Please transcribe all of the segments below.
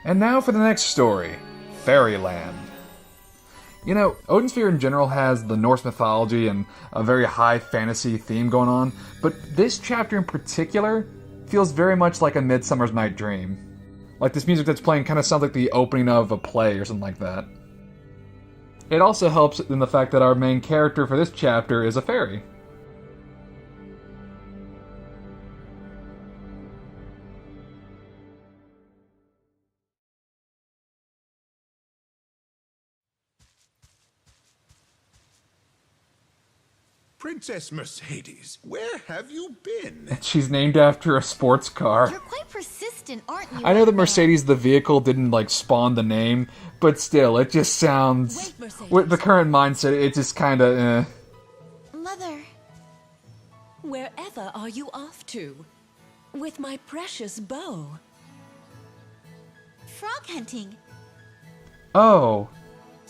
And now for the next story, Fairyland. You know, Odin Sphere in general has the Norse mythology and a very high fantasy theme going on, but this chapter in particular feels very much like A Midsummer's Night Dream. Like this music that's playing kind of sounds like the opening of a play or something like that. It also helps in the fact that our main character for this chapter is a fairy. Princess Mercedes, where have you been? She's named after a sports car. You're quite persistent, aren't you? I know that Mercedes the vehicle didn't, spawn the name, but still, it just sounds... with the current mindset, it just kinda, Mother. Wherever are you off to? With my precious bow. Frog hunting. Oh.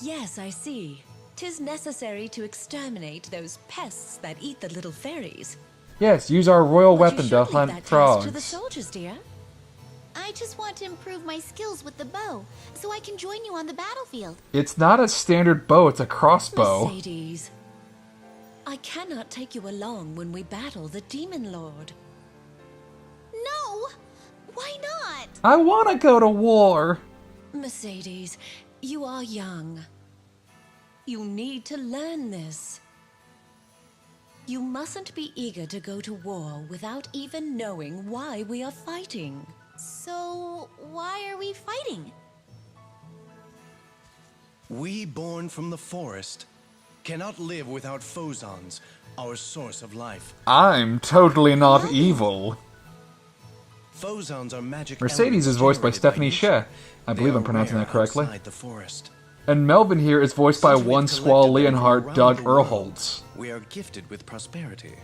Yes, I see. 'Tis necessary to exterminate those pests that eat the little fairies. Yes, use our royal But you weapon should to leave hunt that task frogs. to the soldiers, dear. I just want to improve my skills with the bow, so I can join you on the battlefield. It's not a standard bow, it's a crossbow. Mercedes, I cannot take you along when we battle the Demon Lord. No! Why not? I want to go to war. Mercedes, you are young. You need to learn this. You mustn't be eager to go to war without even knowing why we are fighting. So, why are we fighting? We born from the forest cannot live without phosons, our source of life. I'm totally not evil. Phosons are magic. Mercedes is voiced by Stephanie Sheh. I believe I'm pronouncing that correctly. The forest. And Melvin here is voiced by Since we've one Squall collected them Leonhardt, from Doug around the world, Earlholtz. We are gifted with prosperity.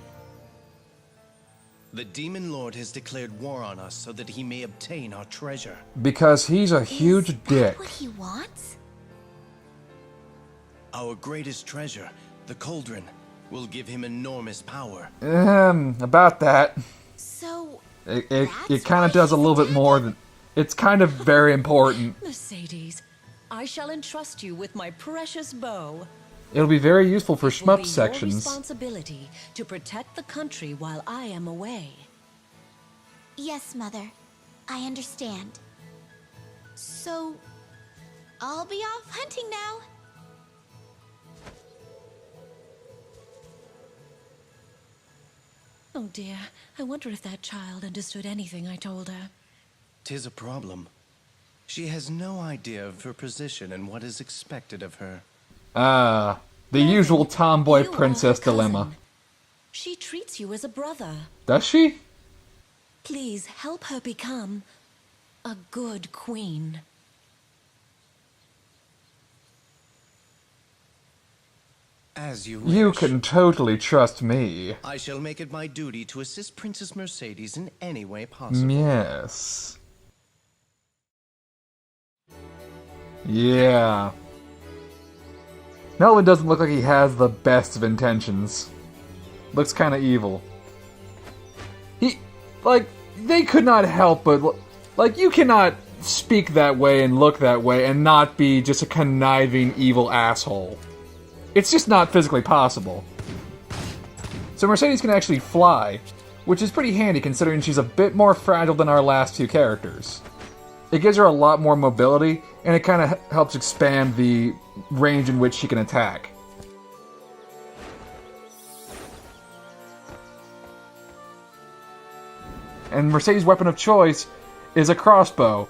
The Demon Lord has declared war on us so that he may obtain our treasure. Because he's a huge Is dick. that what he wants? Our greatest treasure, the cauldron, will give him enormous power. About that. So, It that's kind why of does a he's little bit more attacking? than... It's kind of very important. Mercedes, I shall entrust you with my precious bow. It'll be very useful for It will be shmup your sections. responsibility to protect the country while I am away. Yes, Mother. I understand. So, I'll be off hunting now. Oh dear, I wonder if that child understood anything I told her. 'Tis a problem. She has no idea of her position and what is expected of her. The usual tomboy You are her princess dilemma. cousin. She treats you as a brother. Does she? Please help her become a good queen. As you wish. You can totally trust me. I shall make it my duty to assist Princess Mercedes in any way possible. Yes. Yeah. Melvin doesn't look like he has the best of intentions. Looks kind of evil. They could not help but... you cannot speak that way and look that way and not be just a conniving, evil asshole. It's just not physically possible. So Mercedes can actually fly, which is pretty handy considering she's a bit more fragile than our last two characters. It gives her a lot more mobility, and it kind of helps expand the range in which she can attack. And Mercedes' weapon of choice is a crossbow,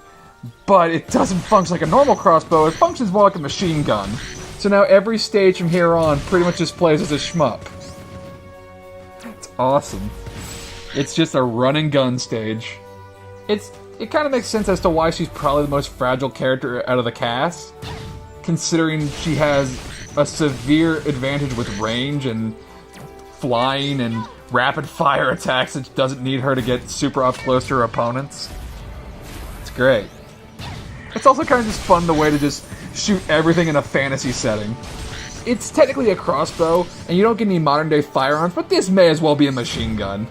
but it doesn't function like a normal crossbow, it functions more like a machine gun. So now every stage from here on pretty much just plays as a shmup. It's awesome. It's just a run and gun stage. It kind of makes sense as to why she's probably the most fragile character out of the cast, considering she has a severe advantage with range and flying and rapid fire attacks that doesn't need her to get super up close to her opponents. It's great. It's also kind of just fun the way to just shoot everything in a fantasy setting. it's technically a crossbow, and you don't get any modern-day firearms, but this may as well be a machine gun.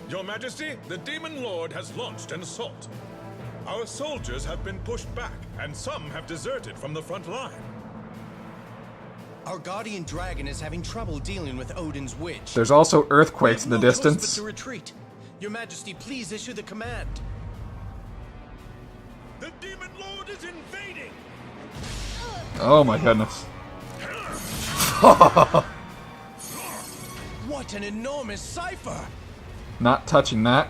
Your Majesty, the Demon Lord has launched an assault. Our soldiers have been pushed back, and some have deserted from the front line. Our guardian dragon is having trouble dealing with Odin's witch. There's also earthquakes in the We have no choice distance. but to retreat. Your Majesty, please issue the command. The Demon Lord is invading! Oh my goodness. What an enormous cipher! Not touching that.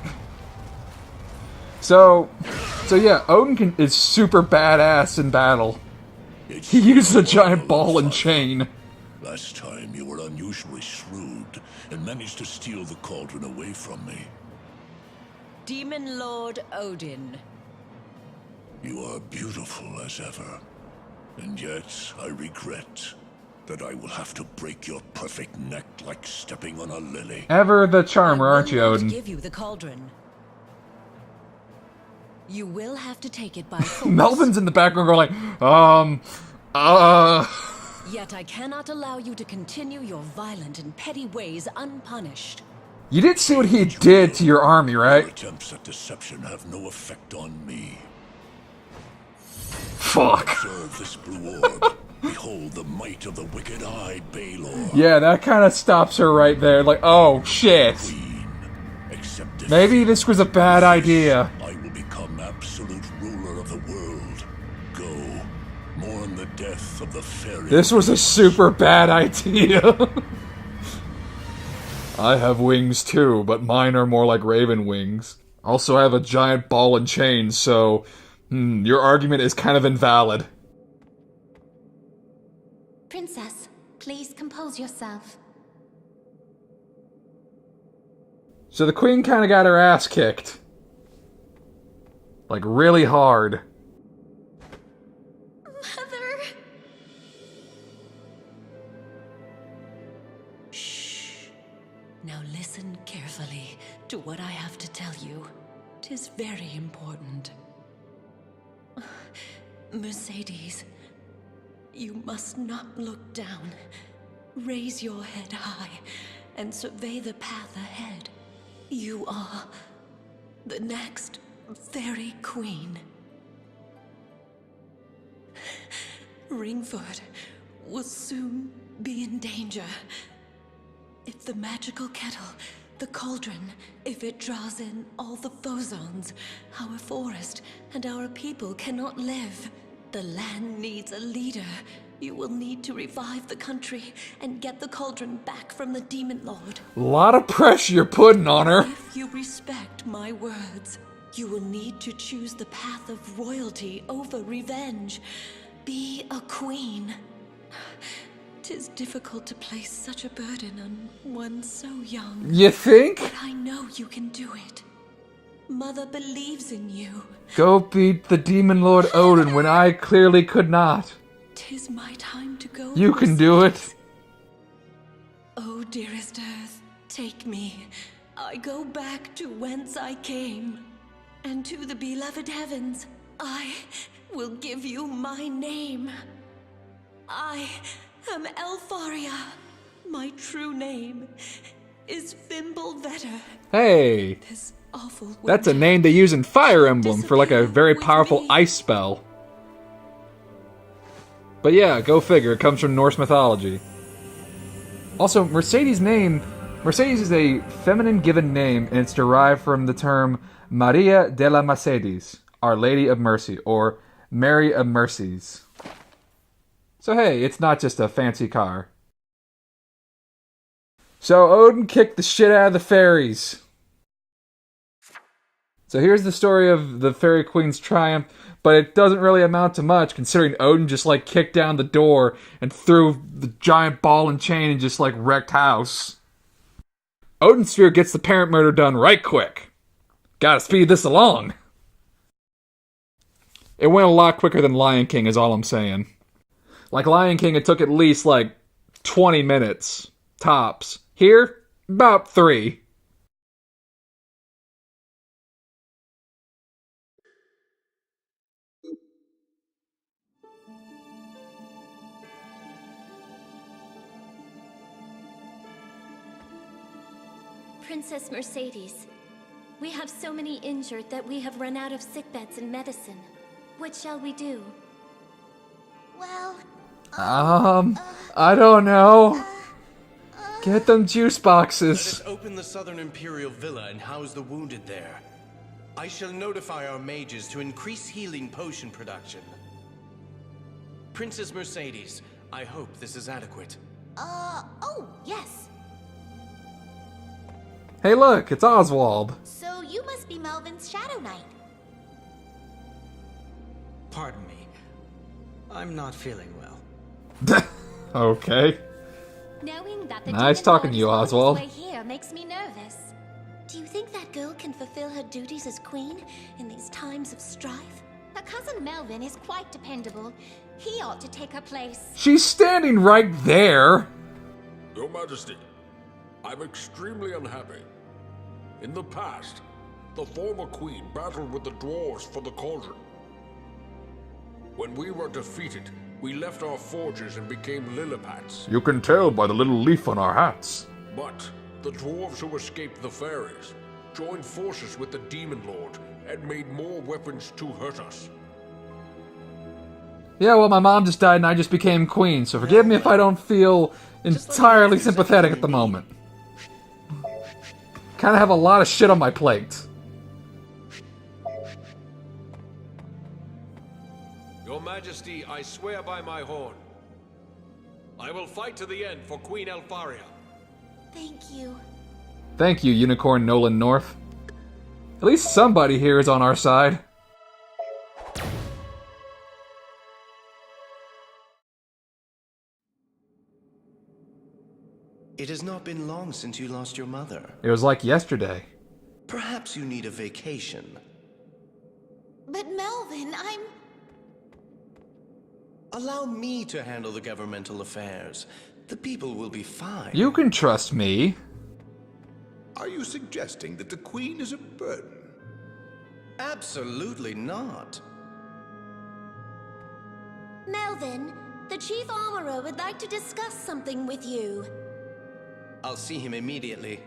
So yeah, Odin is super badass in battle. He uses a giant ball and chain. Last time you were unusually shrewd and managed to steal the cauldron away from me. Demon Lord Odin. You are beautiful as ever, and yet I regret that I will have to break your perfect neck like stepping on a lily. Ever the charmer, aren't you, I will not Odin? give you the cauldron. You will have to take it by force. Melvin's in the background going Yet I cannot allow you to continue your violent and petty ways unpunished. You did see what he did to your army, Your right? attempts at deception have no effect on me. Fuck. Observe this blue orb. Behold the might of the wicked-eyed Balor. Yeah, that kind of stops her right there. Like, oh, shit. Queen, accept defeat. Maybe this was a bad idea. I will become absolute ruler of the world. Go, mourn the death of the fairy. This was a super bad idea. I have wings too, but mine are more like raven wings. Also, I have a giant ball and chain, so your argument is kind of invalid. Princess, please compose yourself. So the queen kind of got her ass kicked. Like, really hard. Mother! Shh. Now listen carefully to what I have to tell you. 'Tis very important. Mercedes, you must not look down. Raise your head high and survey the path ahead. You are the next fairy queen. Ringford will soon be in danger. If the magical kettle, the cauldron, if it draws in all the Phozons, our forest and our people cannot live. The land needs a leader. You will need to revive the country and get the cauldron back from the Demon Lord. A lot of pressure you're putting on her. If you respect my words, you will need to choose the path of royalty over revenge. Be a queen. 'Tis difficult to place such a burden on one so young. You think? But I know you can do it. Mother believes in you. Go beat the Demon Lord Odin when I clearly could not. 'Tis my time to go. You can do it. Oh, dearest Earth, take me. I go back to whence I came, and to the beloved heavens. I will give you my name. I am Elfaria. My true name is Fimbulvetter. Hey, This awful that's a winter name they use in Fire Emblem for like a very Disappear powerful with me. ice spell. But yeah, go figure, it comes from Norse mythology. Also, Mercedes' name, Mercedes is a feminine given name, and it's derived from the term Maria de la Mercedes, Our Lady of Mercy, or Mary of Mercies. So hey, it's not just a fancy car. So Odin kicked the shit out of the fairies. So here's the story of the Fairy Queen's triumph, but it doesn't really amount to much considering Odin just like kicked down the door and threw the giant ball and chain and just like wrecked house. Odin Sphere gets the parent murder done right quick. Gotta speed this along. It went a lot quicker than Lion King is all I'm saying. Like Lion King, it took at least, 20 minutes. Tops. Here, about 3. Princess Mercedes, we have so many injured that we have run out of sickbeds and medicine. What shall we do? Well, I don't know. Get them juice Let boxes. us open the Southern Imperial Villa and house the wounded there. I shall notify our mages to increase healing potion production. Princess Mercedes, I hope this is adequate. oh, yes. Hey look, it's Oswald. So you must be Melvin's Shadow Knight. Pardon me. I'm not feeling well. Okay. Knowing that the Nice demon talking lord to you, is on his Oswald. way here makes me nervous. Do you think that girl can fulfill her duties as queen in these times of strife? Her cousin Melvin is quite dependable. He ought to take her place. She's standing right there. Your Majesty, I'm extremely unhappy. In the past, the former queen battled with the dwarves for the cauldron. When we were defeated, we left our forges and became Lillipats. You can tell by the little leaf on our hats. But the dwarves who escaped the fairies joined forces with the Demon Lord and made more weapons to hurt us. Yeah, well, my mom just died and I just became queen, so forgive me if I don't feel entirely sympathetic at the moment. Kinda have a lot of shit on my plate. Your Majesty, I swear by my horn. I will fight to the end for Queen Leifthrasir. Thank you. Thank you, Unicorn Nolan North. At least somebody here is on our side. It has not been long since you lost your mother. It was like yesterday. Perhaps you need a vacation. But Melvin, Allow me to handle the governmental affairs. The people will be fine. You can trust me. Are you suggesting that the queen is a burden? Absolutely not. Melvin, the Chief Armorer would like to discuss something with you. I'll see him immediately.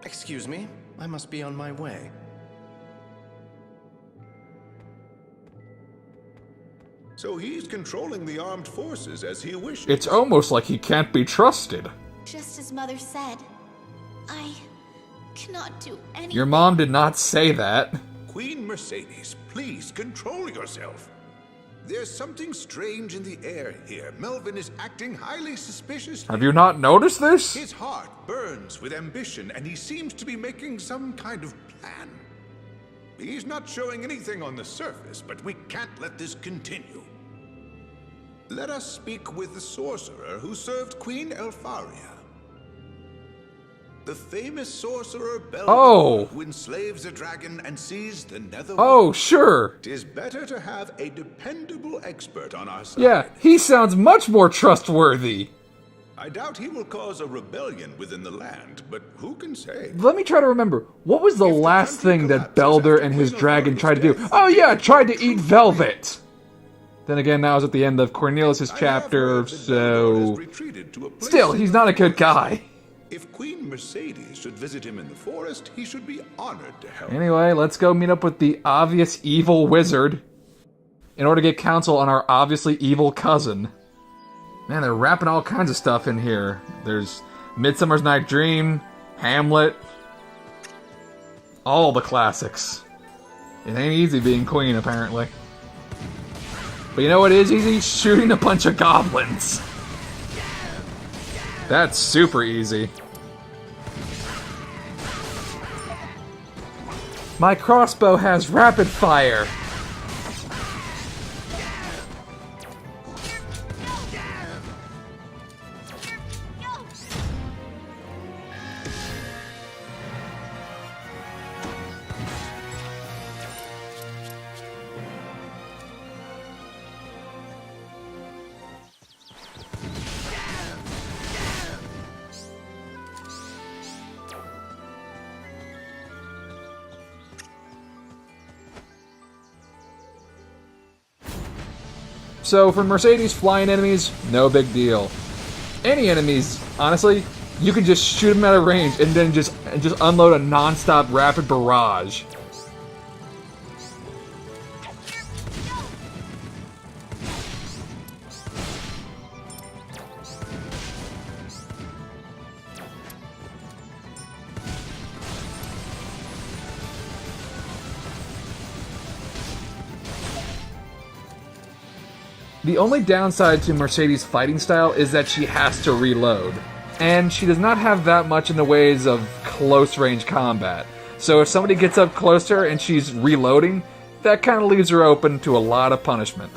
Excuse me, I must be on my way. So he's controlling the armed forces as he wishes. It's almost like he can't be trusted. just as Mother said, I cannot do anything. Your mom did not say that. Queen Mercedes, please control yourself. There's something strange in the air here. Melvin is acting highly suspicious. Have you not noticed this? His heart burns with ambition, and he seems to be making some kind of plan. He's not showing anything on the surface, but we can't let this continue. Let us speak with the sorcerer who served Queen Leifthrasir. The famous sorcerer Belvedere, who enslaves a dragon and sees the nether. Oh, sure. Tis better to have a dependable expert on our side. Yeah, he sounds much more trustworthy. I doubt he will cause a rebellion within the land, but who can say? Let me try to remember. What was the last thing that Belder and his dragon tried to do? Oh yeah, tried to eat velvet. Then again, that was at the end of Cornelius' chapter, so... Still, he's not a good guy. If Queen Mercedes should visit him in the forest, he should be honored to help. Anyway, let's go meet up with the obvious evil wizard in order to get counsel on our obviously evil cousin. Man, they're wrapping all kinds of stuff in here. There's Midsummer's Night Dream, Hamlet, all the classics. It ain't easy being queen, apparently. But you know what is easy? Shooting a bunch of goblins. That's super easy. My crossbow has rapid fire. So for Mercedes, flying enemies, no big deal. Any enemies, honestly, you can just shoot them out of range and then just unload a non-stop rapid barrage. The only downside to Mercedes' fighting style is that she has to reload. And she does not have that much in the ways of close-range combat. So if somebody gets up closer and she's reloading, that kind of leaves her open to a lot of punishment.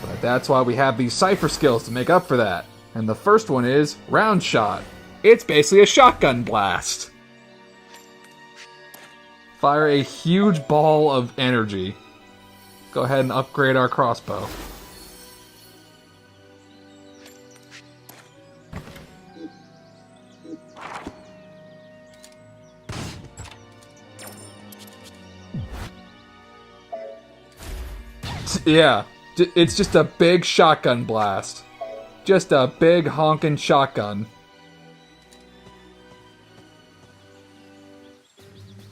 But that's why we have these Cypher skills to make up for that. And the first one is Round Shot. It's basically a shotgun blast. Fire a huge ball of energy. Go ahead and upgrade our crossbow. Yeah, it's just a big shotgun blast. Just a big honkin' shotgun.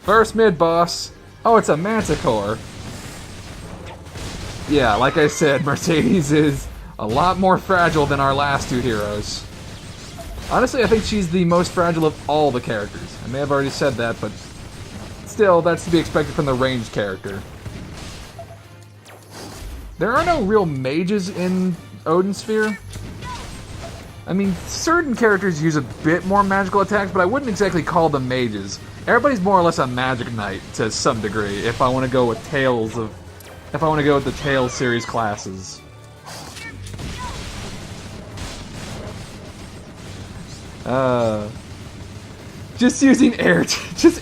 First mid-boss. Oh, it's a Manticore. Yeah, like I said, Mercedes is a lot more fragile than our last two heroes. Honestly, I think she's the most fragile of all the characters. I may have already said that, but still, that's to be expected from the ranged character. There are no real mages in Odin Sphere. I mean, certain characters use a bit more magical attacks, but I wouldn't exactly call them mages. Everybody's more or less a magic knight to some degree, if I want to go with the Tales series classes. Just using air, just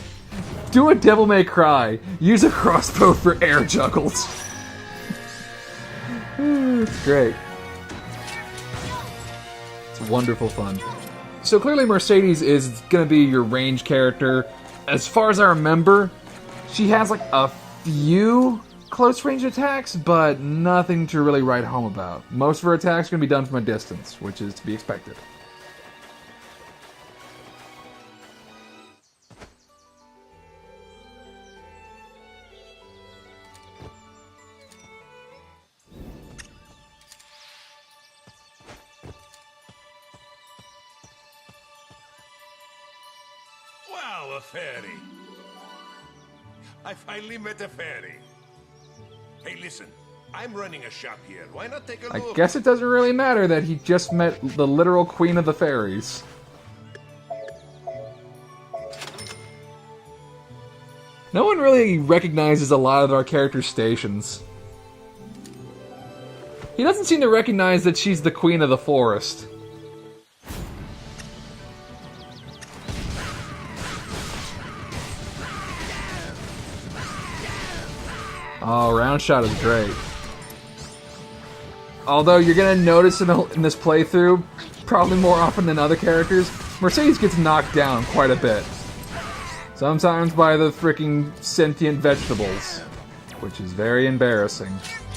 do a Devil May Cry. Use a crossbow for air juggles. It's great. It's wonderful fun. So clearly Mercedes is going to be your range character. As far as I remember, she has like a few close range attacks, but nothing to really write home about. Most of her attacks are going to be done from a distance, which is to be expected. Wow, a fairy. I finally met a fairy. Hey, listen. I'm running a shop here. Why not take a look? I guess it doesn't really matter that he just met the literal queen of the fairies. No one really recognizes a lot of our characters' stations. He doesn't seem to recognize that she's the queen of the forest. Oh, Round Shot is great. Although you're gonna notice in this playthrough, probably more often than other characters, Mercedes gets knocked down quite a bit. Sometimes by the freaking sentient vegetables, which is very embarrassing.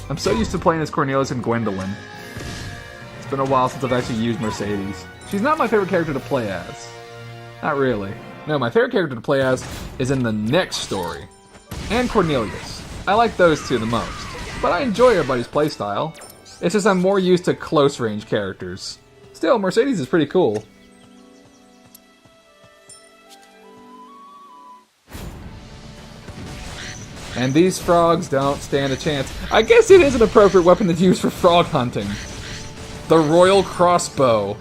I'm so used to playing as Cornelius and Gwendolyn. It's been a while since I've actually used Mercedes. She's not my favorite character to play as. Not really. No, my favorite character to play as is in the next story. And Cornelius. I like those two the most. But I enjoy everybody's playstyle. It's just I'm more used to close range characters. Still, Mercedes is pretty cool. And these frogs don't stand a chance. I guess it is an appropriate weapon to use for frog hunting. The Royal Crossbow.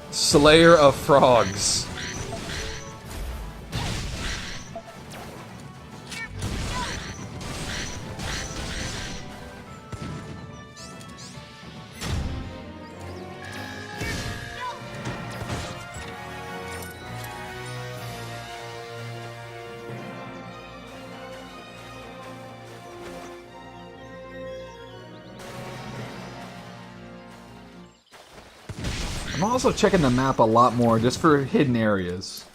Slayer of Frogs. I'm also checking the map a lot more just for hidden areas.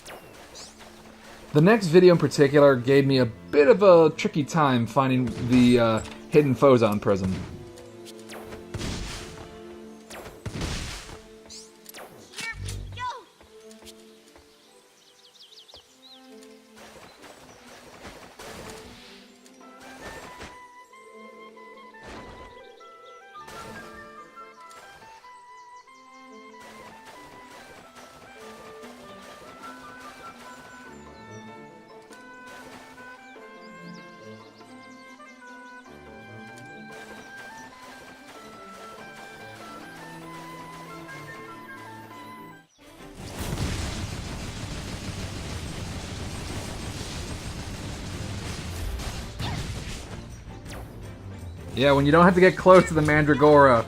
The next video in particular gave me a bit of a tricky time finding the hidden foe zone prison. Yeah, when you don't have to get close to the Mandragora,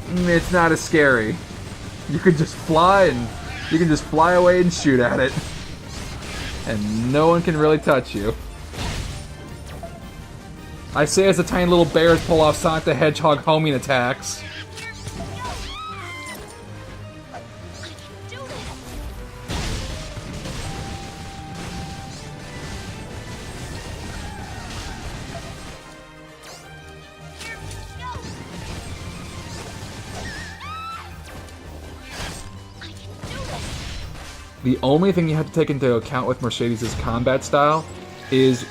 it's not as scary. You can just fly and you can just fly away and shoot at it. And no one can really touch you. I say as the tiny little bears pull off Sonic the Hedgehog homing attacks. The only thing you have to take into account with Mercedes' combat style is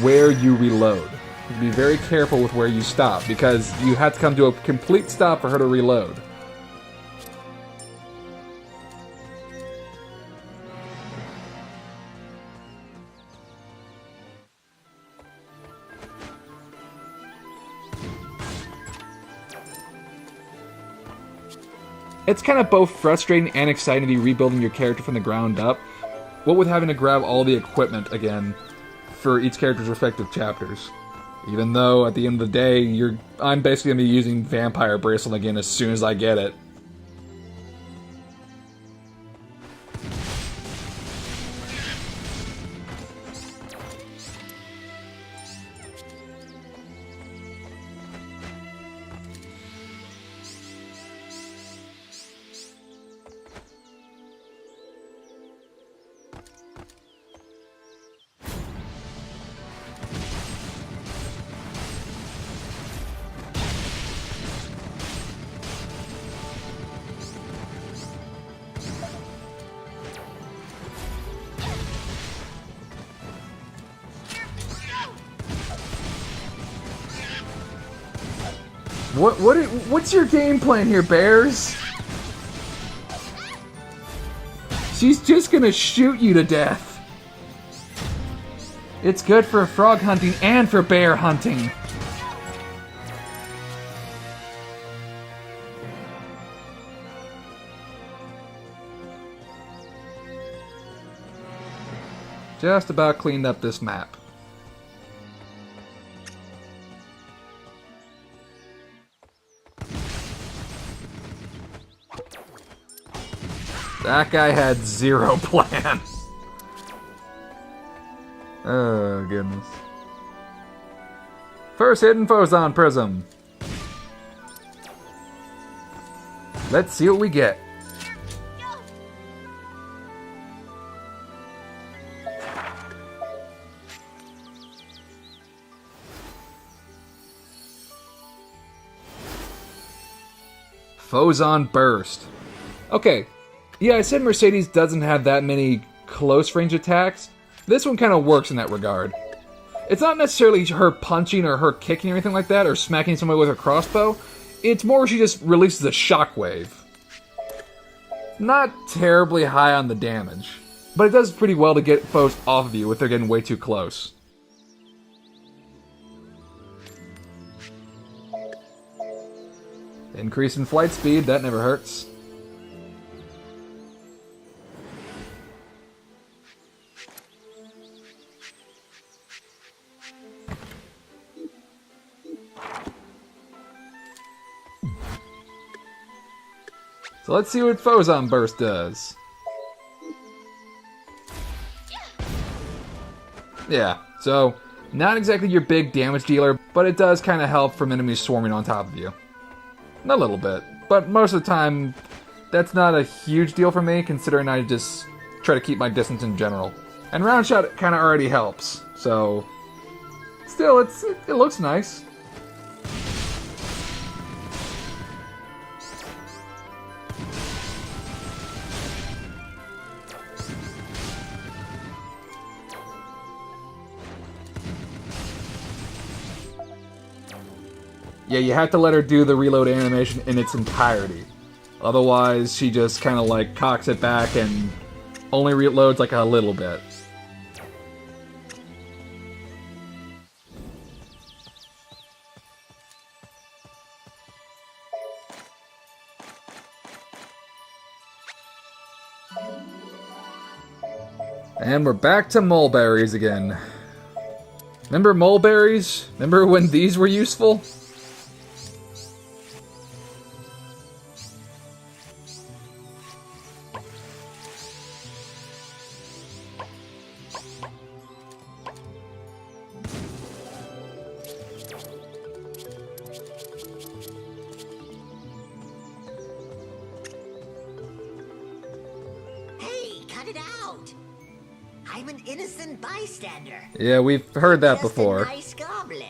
where you reload. Be very careful with where you stop, because you have to come to a complete stop for her to reload. It's kind of both frustrating and exciting to be rebuilding your character from the ground up, what with having to grab all the equipment again for each character's respective chapters. Even though, at the end of the day, I'm basically going to be using Vampire Bracelet again as soon as I get it. What's your game plan here, Bears? She's just gonna shoot you to death. It's good for frog hunting and for bear hunting. Just about cleaned up this map. That guy had zero plan. Oh, goodness. First hidden Phozon Prism. Let's see what we get. Phozon Burst. Okay. Yeah, I said Mercedes doesn't have that many close range attacks. This one kind of works in that regard. It's not necessarily her punching or her kicking or anything like that, or smacking somebody with her crossbow. It's more she just releases a shockwave. Not terribly high on the damage, but it does pretty well to get foes off of you if they're getting way too close. Increase in flight speed, that never hurts. So let's see what Phozon Burst does. Yeah, so not exactly your big damage dealer, but it does kind of help from enemies swarming on top of you. A little bit, but most of the time, that's not a huge deal for me, considering I just try to keep my distance in general. And Round Shot kind of already helps, so still, it looks nice. Yeah, you have to let her do the reload animation in its entirety. Otherwise, she just kind of like cocks it back and only reloads like a little bit. And we're back to mulberries again. Remember mulberries? Remember when these were useful? I'm an innocent bystander. Yeah, we've heard that Just before. A nice goblin.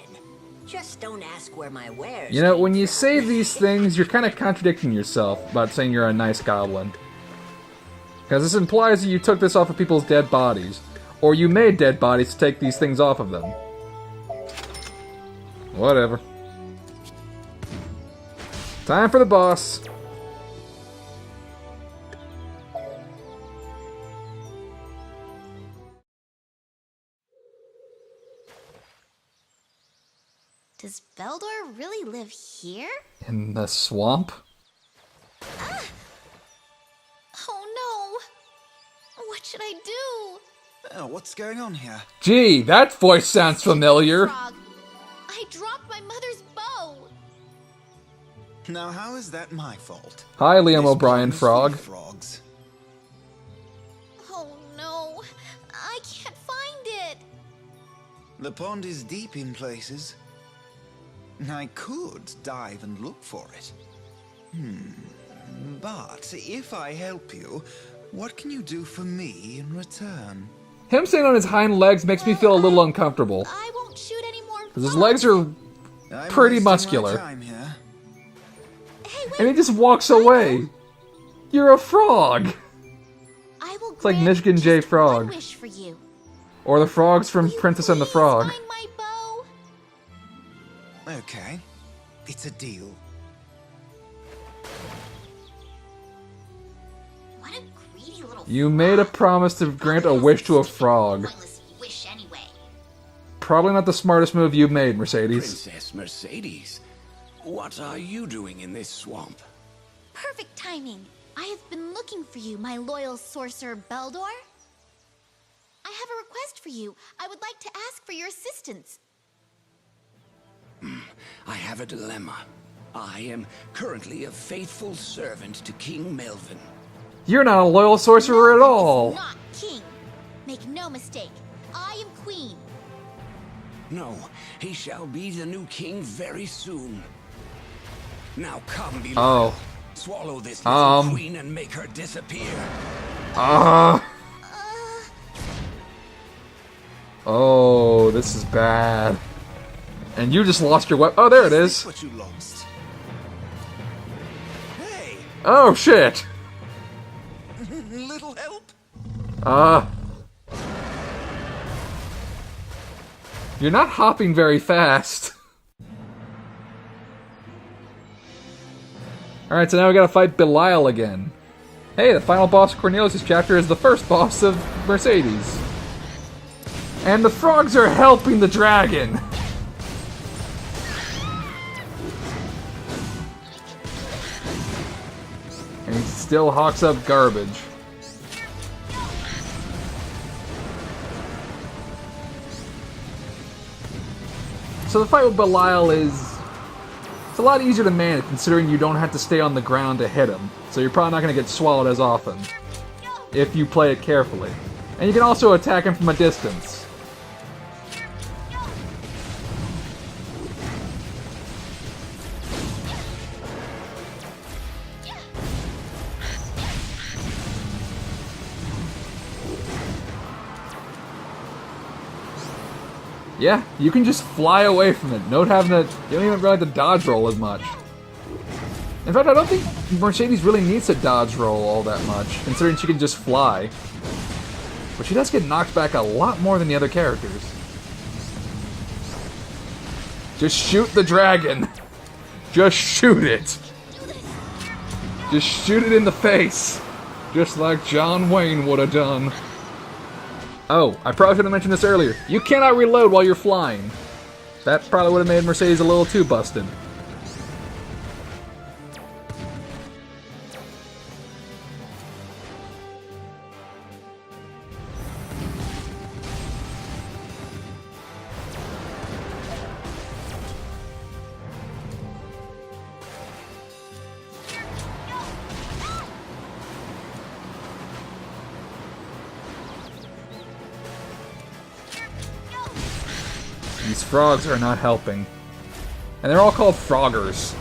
Just don't ask where my wares. You know, when you say these things, you're kind of contradicting yourself about saying you're a nice goblin. Because this implies that you took this off of people's dead bodies. Or you made dead bodies to take these things off of them. Whatever. Time for the boss. Does Beldor really live here? In the swamp? Ah! Oh no! What should I do? What's going on here? Gee, that voice sounds familiar. Frog. I dropped my mother's bow. Now, how is that my fault? Hi, Liam This O'Brien pond is full Frog. of frogs. Oh no! I can't find it! The pond is deep in places. I could dive and look for it. But if I help you, what can you do for me in return? Him sitting on his hind legs makes me feel a little uncomfortable. I won't shoot any more. Because his legs are I'm pretty wasting my muscular. time here. Hey, wait. And he just walks away. You're a frog. I will It's like grant Michigan J. just Frog. one wish for you. Or the frogs from Will you Princess and the please Frog. find my bow? Okay, it's a deal. What a greedy little You made a promise to grant a wish to a frog. pointless wish anyway. Probably not the smartest move you've made, Mercedes. Princess Mercedes, what are you doing in this swamp? Perfect timing. I have been looking for you, my loyal sorcerer Beldor. I have a request for you. I would like to ask for your assistance. I have a dilemma. I am currently a faithful servant to King Melvin. You're not a loyal sorcerer at Melvin all. is not king. Make no mistake. I am queen. No, he shall be the new king very soon. Now come, beloved. Oh. Swallow this little queen and make her disappear. Oh, this is bad. And you just lost your weapon. Oh, there it is. What you lost? Hey, Oh, shit. little help? You're not hopping very fast. Alright, so now we gotta fight Belial again. Hey, the final boss of Cornelius' chapter is the first boss of Mercedes. And the frogs are helping the dragon. And he still hawks up garbage. So the fight with Belial is... It's a lot easier to manage, considering you don't have to stay on the ground to hit him. So you're probably not going to get swallowed as often, if you play it carefully. And you can also attack him from a distance. Yeah, you can just fly away from it. No having to, you don't even really have to dodge roll as much. In fact, I don't think Mercedes really needs to dodge roll all that much, considering she can just fly. But she does get knocked back a lot more than the other characters. Just shoot the dragon. Just shoot it. Just shoot it in the face. Just like John Wayne would have done. Oh, I probably should have mentioned this earlier. You cannot reload while you're flying. That probably would have made Mercedes a little too busted. These frogs are not helping. And they're all called froggers.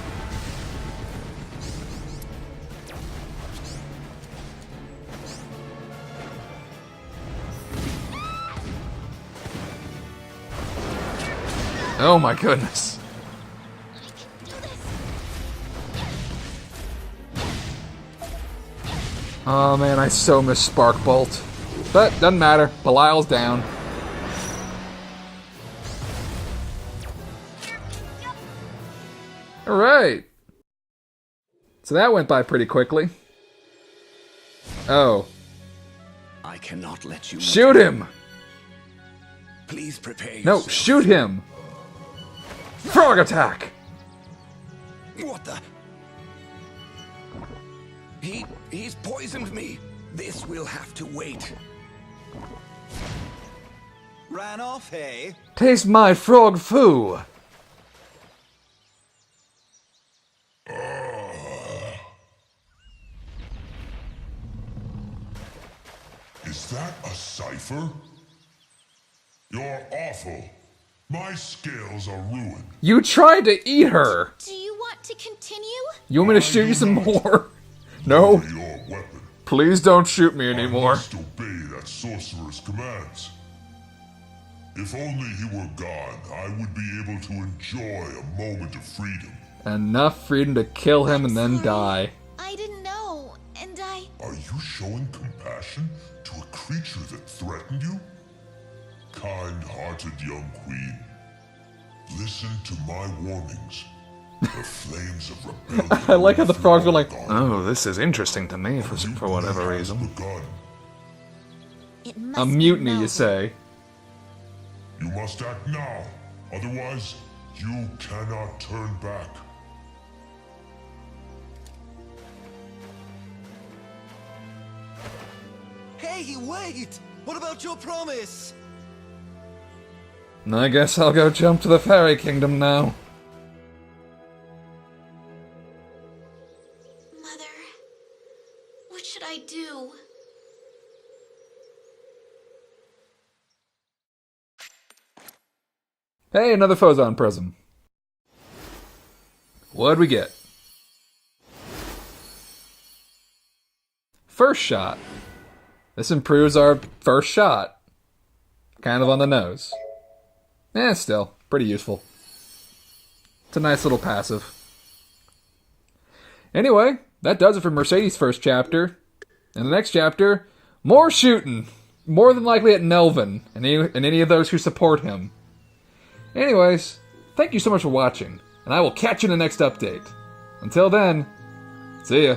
Oh my goodness. Oh man, I so miss Spark Bolt. But, doesn't matter. Belial's down. Alright. So that went by pretty quickly. Oh. I cannot let you... Shoot him! Please prepare No, yourself. shoot him! Frog attack! What the... He's poisoned me. This will have to wait. Ran off, hey? Taste my frog foo! Is that a cipher? You're awful. My scales are ruined. You tried to eat her! Do you want to continue? You want me to shoot you some more? No? Please don't shoot me anymore. I must obey that sorcerer's commands. If only he were gone, I would be able to enjoy a moment of freedom. Enough freedom to kill him and then die. I didn't know, and I... Are you showing compassion to a creature that threatened you? Kind-hearted young queen, listen to my warnings. The flames of rebellion... I like how the frogs were like, oh, this is interesting to me for whatever reason. A mutiny, you say? You must act now, otherwise you cannot turn back. Hey, wait! What about your promise? I guess I'll go jump to the fairy kingdom now. Mother, what should I do? Hey, another Phozon prism. What'd we get? First shot. This improves our first shot. Kind of on the nose. Still, pretty useful. It's a nice little passive. Anyway, that does it for Mercedes' first chapter. In the next chapter, more shooting. More than likely at Nelvin and any of those who support him. Anyways, thank you so much for watching, and I will catch you in the next update. Until then, see ya.